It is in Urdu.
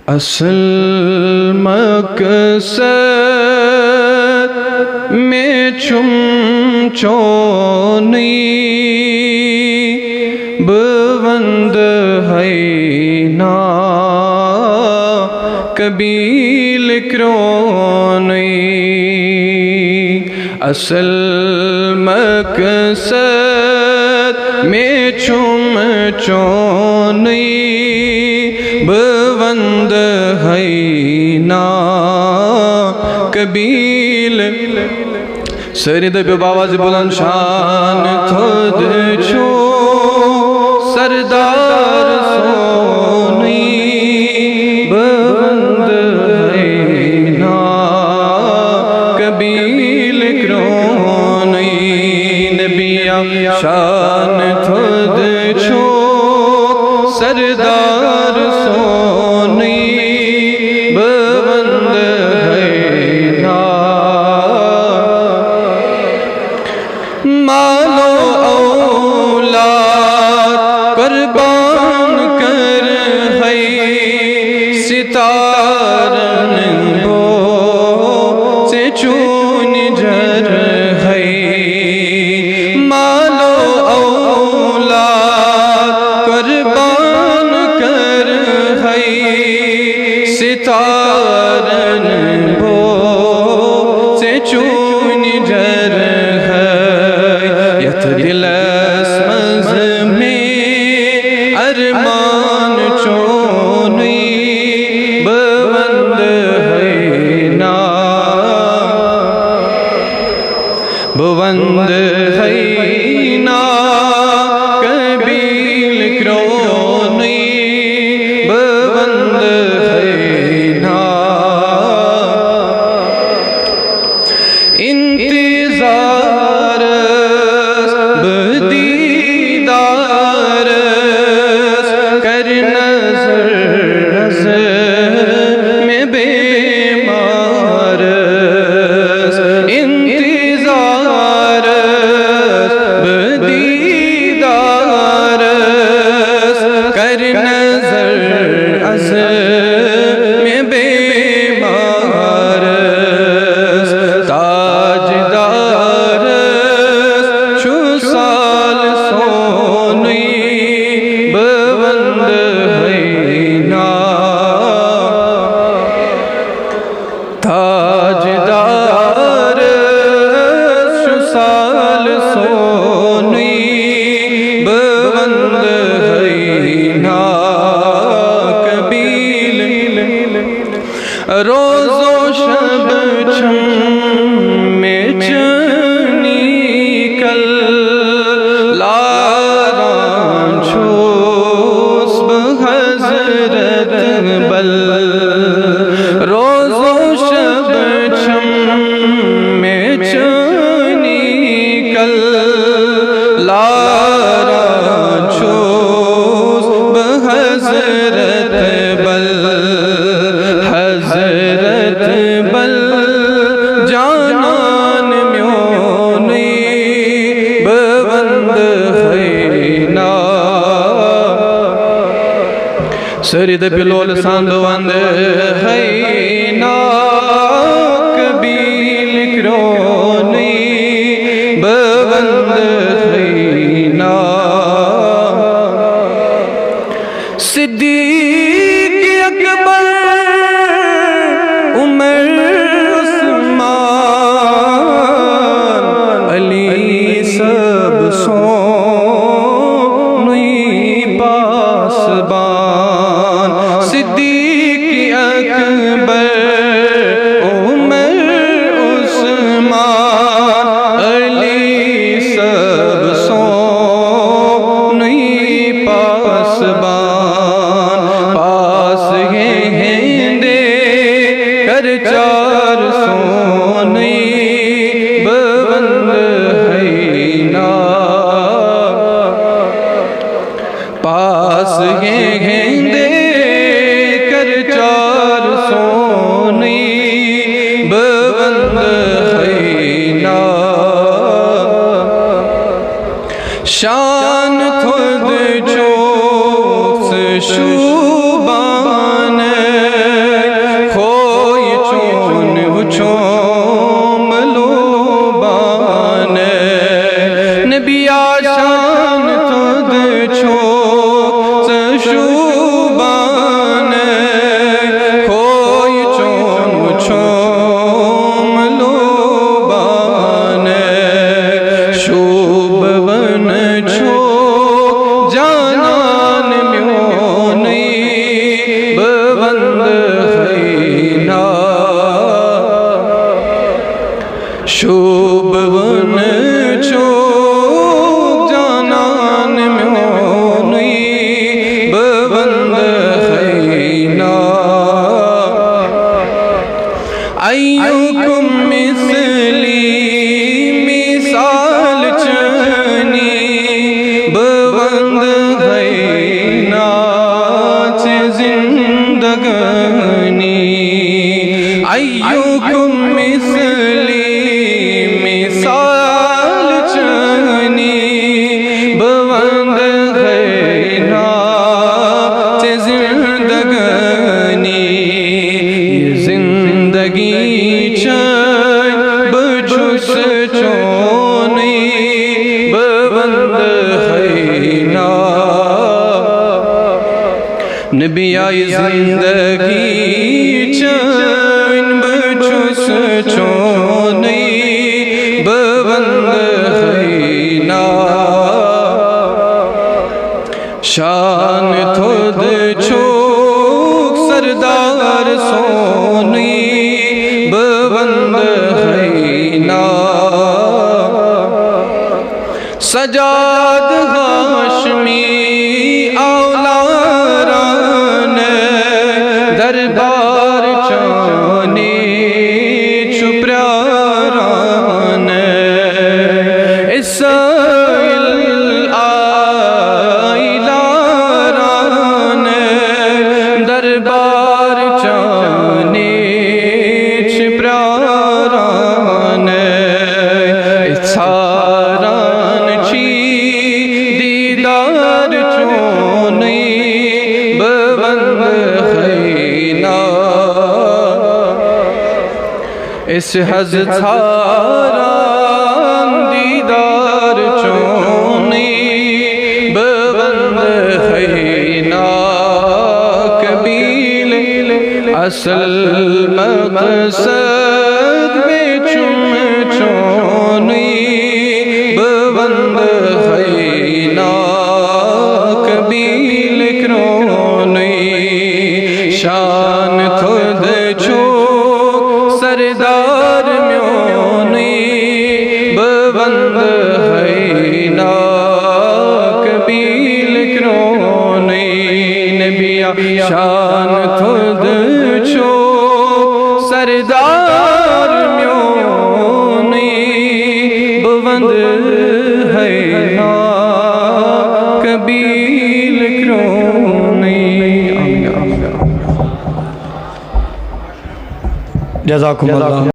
اصل مقصد میں چم چونی بوند ہے نا قبیل کرونی اصل مقصد میں چم چونی بوند ہے نا قبیل سرد پہ باواز بلند شان تھود چھو سردار سونی بوند ہے نا قبیل کرونی نبیہ شان تھود چھو سردار سونی بوند ہے نا مالو اولاد قربان کر ہے ستارن بو سے چون جر ہے مالو اولاد قربان کر ہے ستارن بو سے چون جر ہے یت دل اسمز میں ارمان چونی بوند ہے نا بوند ہے نا قبیل کرونی بوند ہے نا انتظار بدیدار کر نظر میں بیمار انتظار بدیدار کر نظر میں بیمار تاجدار شو سال سونی بوند ہے نا تاجدار شو سال سونی بوند ہے نا قبیل روز و شب چم میں چنی کل لاران چھوس بحضرت بل روز و شب چم میں چنی کل لاران چھوس بحضرت بل حضرت بل جانان میونی بوند ہے نا سرد پلول ساندوند ہے نا قبیل کرونی بوند ہے نا صدیق اکبر عمر عثمان علی سب سونی پاسبان صدیق اکبر شوب ون چوک جانان میونی ببند خینا ایوکم مثلی مثال چنی ببند خینا چه زندگانی ایوکم مثلی مثال چنی ببند خینا چه زندگانی زندگی چن بچوس چونی ببند خینا نبی آئی زندگی چن بچوس چونی ببند خینا شان تھود چوک سردار سونی ببند خینا سجاد ہاشمی اولاران دربار چانی چپراران اسائل آئلاران دربار چانی چپراران اتھاران چی دیدار چونی ببند خینا اس حضرت تھاران دیدار چونی ببند خینا قبیل اصل مقصد میں چم چونی ببند خینا قبیل کرونی شان تھود چوک سردار میونی ببند خینا قبیل کرونی نبی شان تھود چوک سردار میونی ببند خینا قبیل کرونی جزاکم اللہ